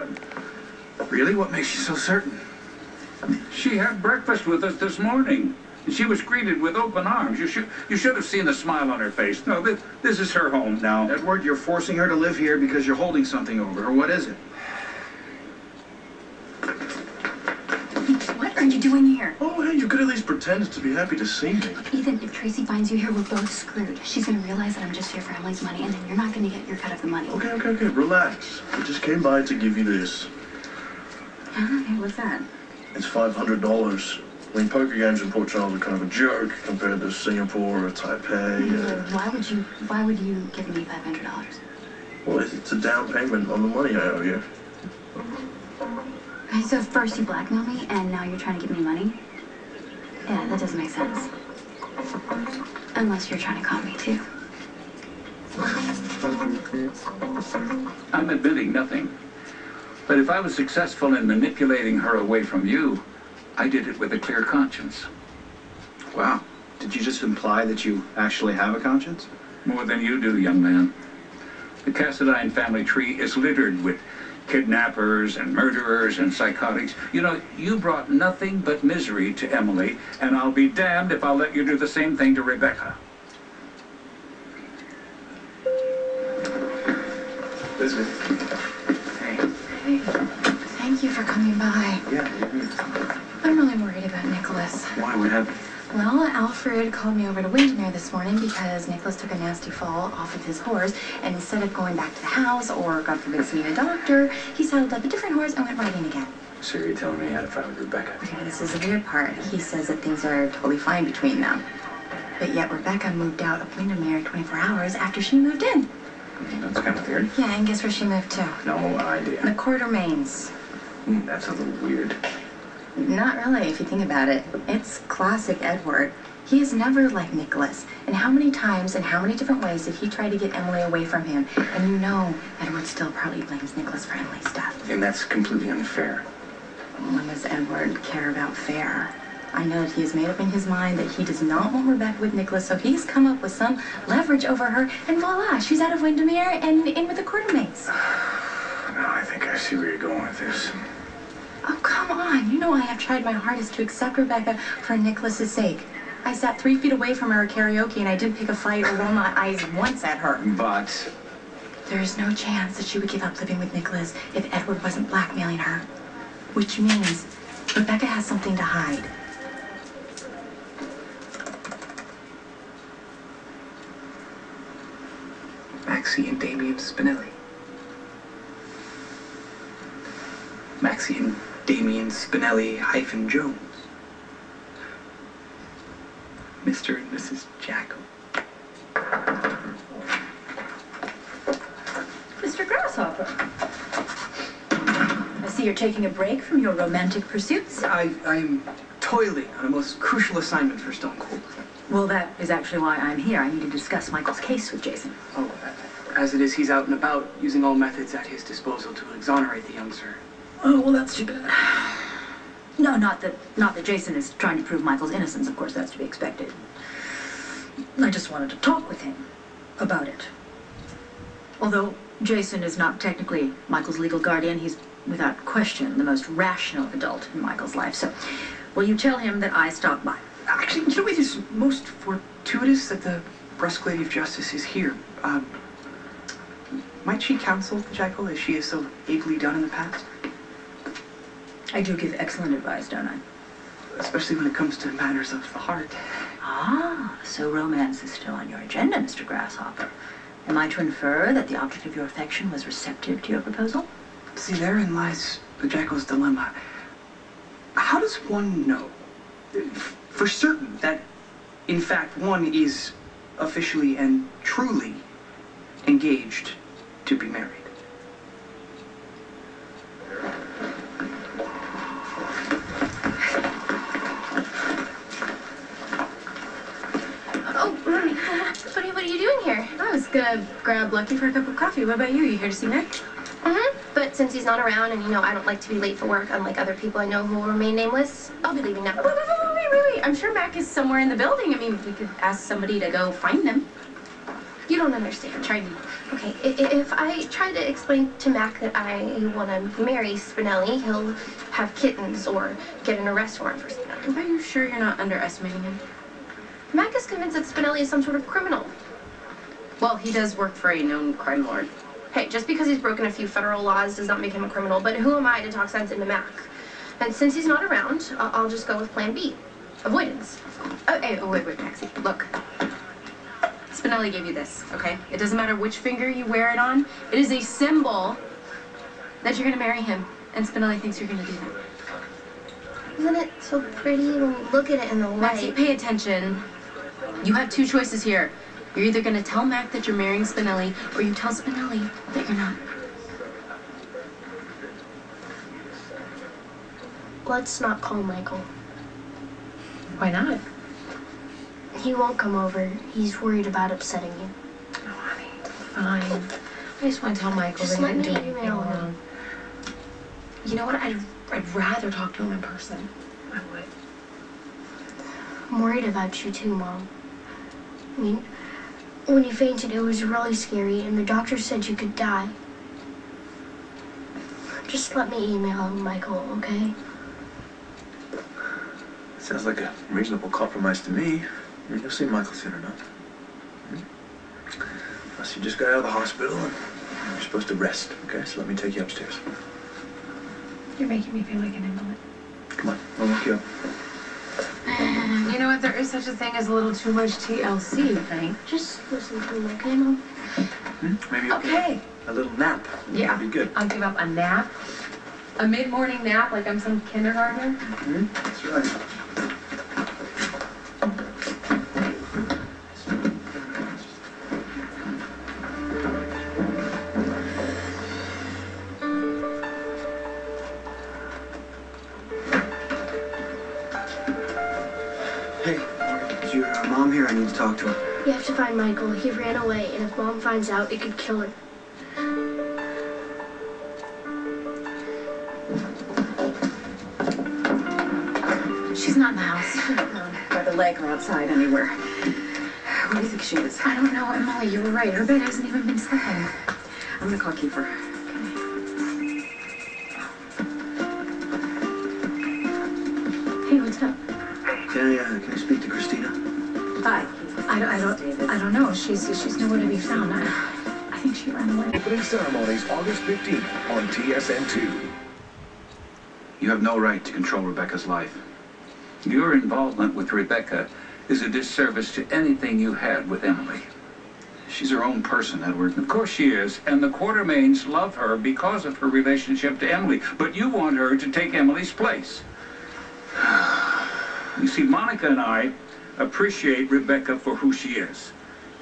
happen. Really? What makes you so certain? She had breakfast with us this morning. She was greeted with open arms. You should have seen the smile on her face. No, this is her home now. Edward, you're forcing her to live here because you're holding something over her. What is it? What are you doing here? Oh, hey, you could at least pretend to be happy to see me. Ethan, if Tracy finds you here, we're both screwed. She's gonna realize that I'm just here for Emily's money, and then you're not gonna get your cut of the money. Okay, relax. I just came by to give you this. Okay, what's that? It's $500. I mean, poker games in Port Charles are kind of a joke compared to Singapore or Taipei. Why would you give me $500? Well, it's a down payment on the money I owe you. Okay, so first you blackmail me, and now you're trying to give me money? Yeah, that doesn't make sense. Unless you're trying to con me, too. I'm admitting nothing. But if I was successful in manipulating her away from you, I did it with a clear conscience. Wow. Did you just imply that you actually have a conscience? More than you do, young man. The Cassadine family tree is littered with kidnappers and murderers and psychotics. You know, you brought nothing but misery to Emily, and I'll be damned if I'll let you do the same thing to Rebecca. Elizabeth. Hey, thank you for coming by. Yeah. I'm really worried about Nicholas. Why? What happened? Well, Alfred called me over to Windermere this morning because Nicholas took a nasty fall off of his horse, and instead of going back to the house or, God forbid, seeing a doctor, he saddled up a different horse and went riding again. So you're telling me he had a fight with Rebecca? Okay, this is the weird part. He says that things are totally fine between them. But yet Rebecca moved out of Windermere 24 hours after she moved in. That's kind of weird. Yeah, and guess where she moved to? No idea. The Quartermaines. That's a little weird. Not really, if you think about it. It's classic Edward. He is never like Nicholas. And how many times and how many different ways did he try to get Emily away from him? And you know Edward still probably blames Nicholas for Emily's death. And that's completely unfair. When does Edward care about fair? I know that he has made up in his mind that he does not want Rebecca with Nicholas, so he's come up with some leverage over her, and voila, she's out of Windermere and in with the Quartermaines. Now I think I see where you're going with this. Oh, come on. You know I have tried my hardest to accept Rebecca for Nicholas's sake. I sat 3 feet away from her at karaoke, and I didn't pick a fight or roll my eyes once at her. But there is no chance that she would give up living with Nicholas if Edward wasn't blackmailing her. Which means Rebecca has something to hide. Maxie and Damien Spinelli. Maxie and Damien Spinelli - Jones. Mr. and Mrs. Jackal. Mr. Grasshopper. I see you're taking a break from your romantic pursuits. I'm toiling on a most crucial assignment for Stone Cold. Well, that is actually why I'm here. I need to discuss Michael's case with Jason. Oh, as it is, he's out and about, using all methods at his disposal to exonerate the young sir. Oh, well, that's too bad. No, not that Jason is trying to prove Michael's innocence. Of course, that's to be expected. I just wanted to talk with him about it. Although Jason is not technically Michael's legal guardian, he's without question the most rational adult in Michael's life. So, will you tell him that I stopped by? Actually, you know, it is most fortuitous that the brusque lady of justice is here. Might she counsel the Jackal as she has so ably done in the past? I do give excellent advice, don't I? Especially when it comes to matters of the heart. Ah, so romance is still on your agenda, Mr. Grasshopper. Am I to infer that the object of your affection was receptive to your proposal? See, therein lies the Jackal's dilemma. How does one know for certain that, in fact, one is officially and truly engaged to be married? What are you doing here? I was gonna grab Lucky for a cup of coffee. What about you? You here to see Nick? But since he's not around, and you know I don't like to be late for work, unlike other people I know who will remain nameless, I'll be leaving now. Wait. I'm sure Mac is somewhere in the building. I mean, we could ask somebody to go find them. You don't understand. Try to Okay, if I try to explain to Mac that I want to marry Spinelli, he'll have kittens or get an arrest warrant for Spinelli. Are you sure you're not underestimating him? Mac is convinced that Spinelli is some sort of criminal. Well, he does work for a known crime lord. Hey, just because he's broken a few federal laws does not make him a criminal, but who am I to talk sense into Mac? And since he's not around, I'll just go with plan B. Avoidance. Oh, hey, wait, Maxie. Look. Spinelli gave you this, okay? It doesn't matter which finger you wear it on. It is a symbol that you're gonna marry him. And Spinelli thinks you're gonna do that. Isn't it so pretty when you look at it in the light? Maxie, pay attention. You have two choices here. You're either gonna tell Mac that you're marrying Spinelli, or you tell Spinelli that you're not. Let's not call Michael. Why not? He won't come over. He's worried about upsetting you. Oh, honey, fine. I just want to tell Michael Just that he let didn't do me anything email him. wrong. You know what? I'd rather talk to him in person. I would. I'm worried about you too, Mom. I mean, when you fainted, it was really scary, and the doctor said you could die. Just let me email him, Michael, okay? Sounds like a reasonable compromise to me. You'll see Michael soon enough. Plus, you just got out of the hospital and you're supposed to rest, okay? So let me take you upstairs. You're making me feel like an invalid. Come on, I'll walk you up. You know what? There is such a thing as a little too much TLC, Frank. Just listen to me, okay, Mom? Maybe Okay. a little nap. Yeah. That'd be good. I'll give up a nap. A mid-morning nap like I'm some kindergartner. That's right. Hey, is your mom here? I need to talk to her. You have to find Michael. He ran away, and if Mom finds out, it could kill her. She's not in the house. By the lake or outside anywhere. Where do you think she is? I don't know, Emily. You were right. Her bed hasn't even been sleeping. I'm gonna call Kiefer. Hey, what's up? Can I speak to Christina? Hi. I don't know. She's nowhere to be found. I think she ran away. Opening ceremonies August 15th on TSN2. You have no right to control Rebecca's life. Your involvement with Rebecca is a disservice to anything you had with Emily. She's her own person, Edward. Of course she is, and the Quartermains love her because of her relationship to Emily, but you want her to take Emily's place. You see, Monica and I appreciate Rebecca for who she is.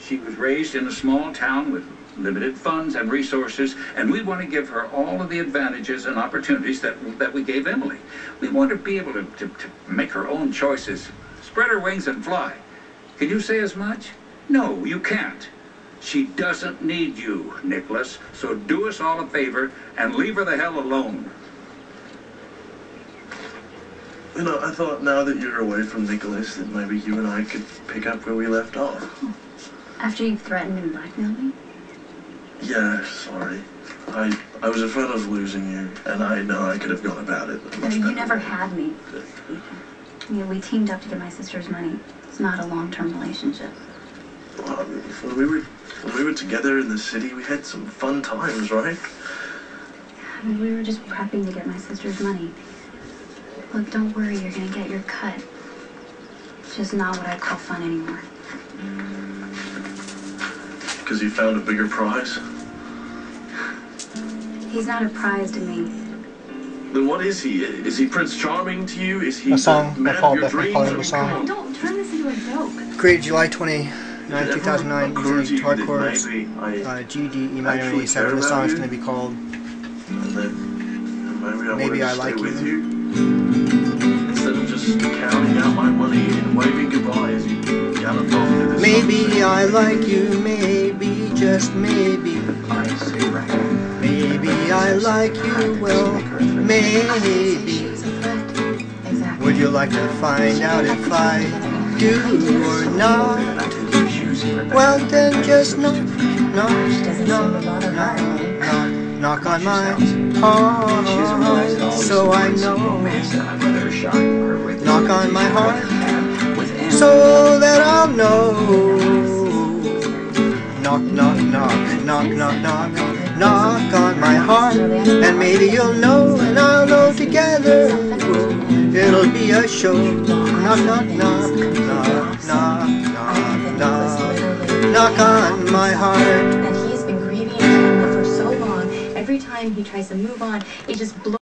She was raised in a small town with limited funds and resources, and we want to give her all of the advantages and opportunities that we gave Emily. We want her to be able to make her own choices, spread her wings and fly. Can you say as much? No, you can't. She doesn't need you, Nicholas, so do us all a favor and leave her the hell alone. You know, I thought now that you're away from Nicholas that maybe you and I could pick up where we left off. After you've threatened and blackmailed me? Yeah, sorry. I was afraid of losing you, and I know I could have gone about it a much You better never way. had me. We teamed up to get my sister's money. It's not a long-term relationship. Well, I mean, when we were together in the city, we had some fun times, right? We were just prepping to get my sister's money. Look, don't worry, you're gonna get your cut. It's just not what I call fun anymore. Because you found a bigger prize? He's not a prize to me. Then what is he? Is he Prince Charming to you? Is he A song, the man I call of your Becky dreams? calling I the mean, song. come on. Don't turn this into a joke. Created July 29, 2009, Occurred to using you hard that chords, maybe I G, D, E minor, and actually A7. care The about song's you? going to be called And then maybe Maybe I I wanted to Like stay with You. you. Instead of just counting out my money and waving goodbye as you galloped off to the Maybe I like you, maybe, just maybe. Maybe I like you, well, maybe. Exactly. Would you like to find out if I do or not? Well, then just know knock, knock, knock, knock, knock on my heart, so I know. Knock on my heart, so that I'll know. Knock, knock, knock, knock, knock, knock, knock on my heart, and maybe you'll know, and I'll know together. It'll be a show. Knock, knock, knock, knock, knock, knock, knock, knock on my heart. And he's been grieving for so long. Every time he tries to move on, it just blows.